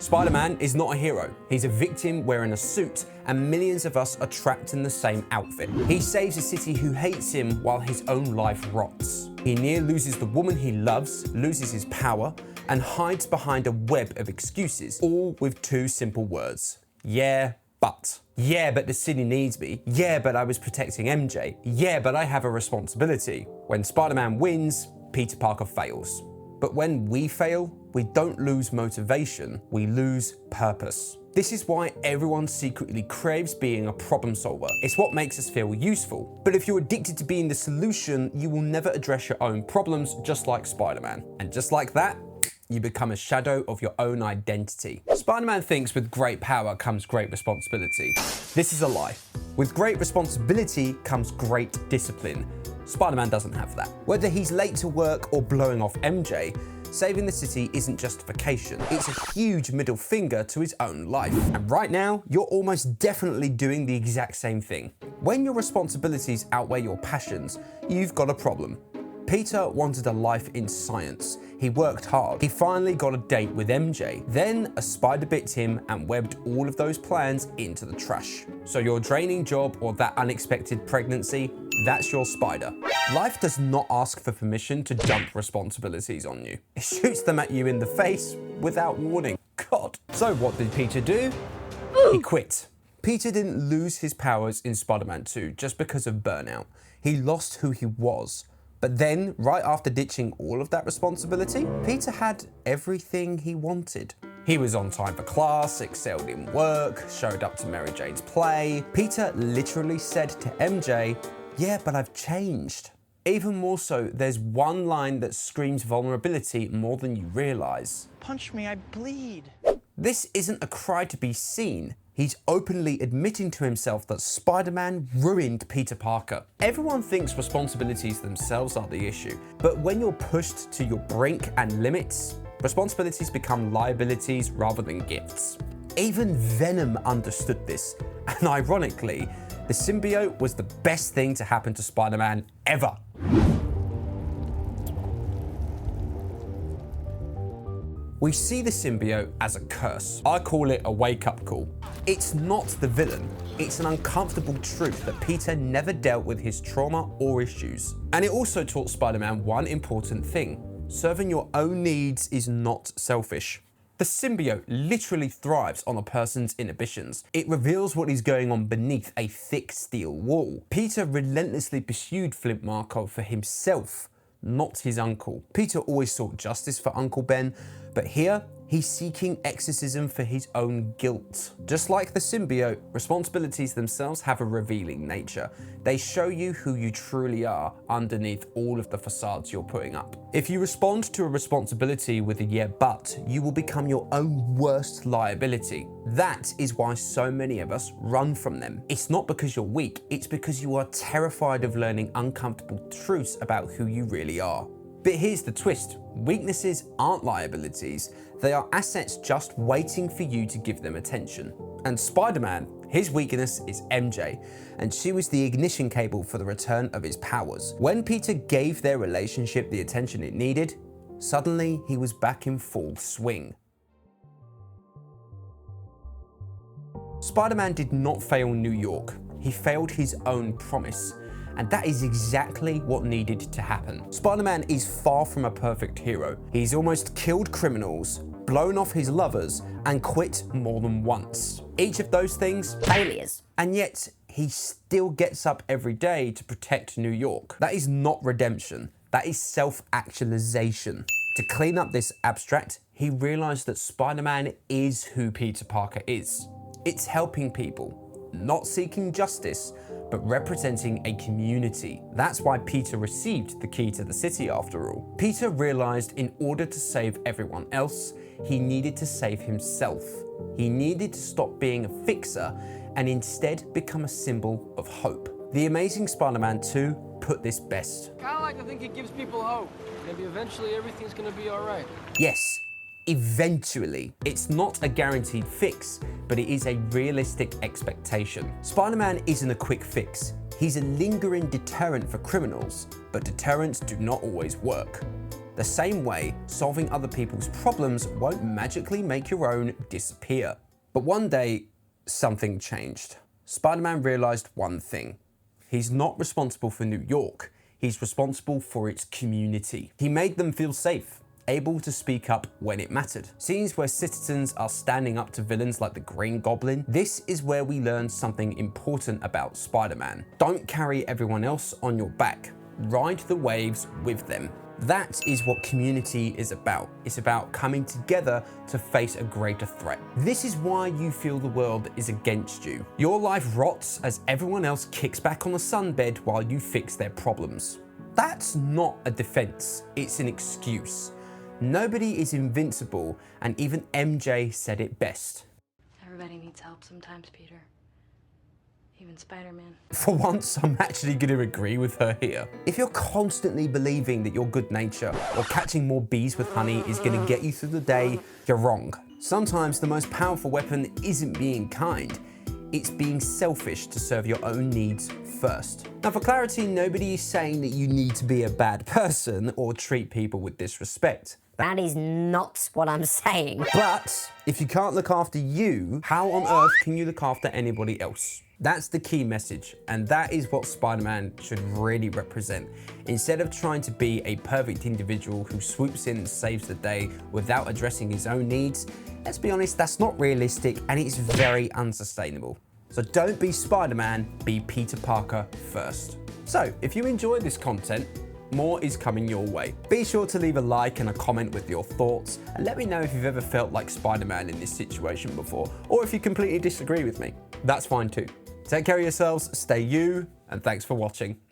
Spider-Man is not a hero. He's a victim wearing a suit, and millions of us are trapped in the same outfit. He saves a city who hates him while his own life rots. He near loses the woman he loves, loses his power, and hides behind a web of excuses, all with two simple words. Yeah, but. Yeah, but the city needs me. Yeah, but I was protecting MJ. Yeah, but I have a responsibility. When Spider-Man wins, Peter Parker fails. But when we fail, we don't lose motivation, we lose purpose. This is why everyone secretly craves being a problem solver. It's what makes us feel useful. But if you're addicted to being the solution, you will never address your own problems, just like Spider-Man. And just like that, you become a shadow of your own identity. Spider-Man thinks with great power comes great responsibility. This is a lie. With great responsibility comes great discipline. Spider-Man doesn't have that. Whether he's late to work or blowing off MJ, saving the city isn't justification. It's a huge middle finger to his own life. And right now, you're almost definitely doing the exact same thing. When your responsibilities outweigh your passions, you've got a problem. Peter wanted a life in science. He worked hard. He finally got a date with MJ. Then a spider bit him and webbed all of those plans into the trash. So your draining job or that unexpected pregnancy, that's your spider. Life does not ask for permission to dump responsibilities on you. It shoots them at you in the face without warning. God. So what did Peter do? He quit. Peter didn't lose his powers in Spider-Man 2 just because of burnout. He lost who he was. But then, right after ditching all of that responsibility, Peter had everything he wanted. He was on time for class, excelled in work, showed up to Mary Jane's play. Peter literally said to MJ, "Yeah, but I've changed." Even more so, there's one line that screams vulnerability more than you realize. Punch me, I bleed. This isn't a cry to be seen. He's openly admitting to himself that Spider-Man ruined Peter Parker. Everyone thinks responsibilities themselves are the issue, but when you're pushed to your brink and limits, responsibilities become liabilities rather than gifts. Even Venom understood this, and ironically, the symbiote was the best thing to happen to Spider-Man ever. We see the symbiote as a curse. I call it a wake-up call. It's not the villain. It's an uncomfortable truth that Peter never dealt with his trauma or issues. And it also taught Spider-Man one important thing. Serving your own needs is not selfish. The symbiote literally thrives on a person's inhibitions. It reveals what is going on beneath a thick steel wall. Peter relentlessly pursued Flint Markov for himself, not his uncle. Peter always sought justice for Uncle Ben, but here, he's seeking exorcism for his own guilt. Just like the symbiote, responsibilities themselves have a revealing nature. They show you who you truly are underneath all of the facades you're putting up. If you respond to a responsibility with a yeah but, you will become your own worst liability. That is why so many of us run from them. It's not because you're weak, it's because you are terrified of learning uncomfortable truths about who you really are. But here's the twist. Weaknesses aren't liabilities. They are assets just waiting for you to give them attention. And Spider-Man, his weakness is MJ, and she was the ignition cable for the return of his powers. When Peter gave their relationship the attention it needed, suddenly he was back in full swing. Spider-Man did not fail New York. He failed his own promise. And that is exactly what needed to happen. Spider-Man is far from a perfect hero. He's almost killed criminals, blown off his lovers, and quit more than once. Each of those things, failures. And yet, he still gets up every day to protect New York. That is not redemption. That is self-actualization. To clean up this abstract, he realized that Spider-Man is who Peter Parker is. It's helping people, not seeking justice, but representing a community. That's why Peter received the key to the city after all. Peter realized in order to save everyone else, he needed to save himself. He needed to stop being a fixer and instead become a symbol of hope. The Amazing Spider-Man 2 put this best. Kinda like to think it gives people hope. Maybe eventually everything's gonna be all right. Yes, eventually. It's not a guaranteed fix, but it is a realistic expectation. Spider-Man isn't a quick fix. He's a lingering deterrent for criminals, but deterrents do not always work. The same way, solving other people's problems won't magically make your own disappear. But one day, something changed. Spider-Man realized one thing. He's not responsible for New York. He's responsible for its community. He made them feel safe, able to speak up when it mattered. Scenes where citizens are standing up to villains like the Green Goblin. This is where we learn something important about Spider-Man. Don't carry everyone else on your back. Ride the waves with them. That is what community is about. It's about coming together to face a greater threat. This is why you feel the world is against you. Your life rots as everyone else kicks back on the sunbed while you fix their problems. That's not a defense, it's an excuse. Nobody is invincible, and even MJ said it best. Everybody needs help sometimes, Peter. Even Spider-Man. For once, I'm actually going to agree with her here. If you're constantly believing that your good nature or catching more bees with honey is going to get you through the day, you're wrong. Sometimes the most powerful weapon isn't being kind. It's being selfish to serve your own needs first. Now, for clarity, nobody is saying that you need to be a bad person or treat people with disrespect. That is not what I'm saying. But if you can't look after you, how on earth can you look after anybody else? That's the key message, and that is what Spider-Man should really represent. Instead of trying to be a perfect individual who swoops in and saves the day without addressing his own needs, let's be honest, that's not realistic and it's very unsustainable. So don't be Spider-Man, be Peter Parker first. So if you enjoy this content, more is coming your way. Be sure to leave a like and a comment with your thoughts, and let me know if you've ever felt like Spider-Man in this situation before, or if you completely disagree with me. That's fine too. Take care of yourselves, stay you, and thanks for watching.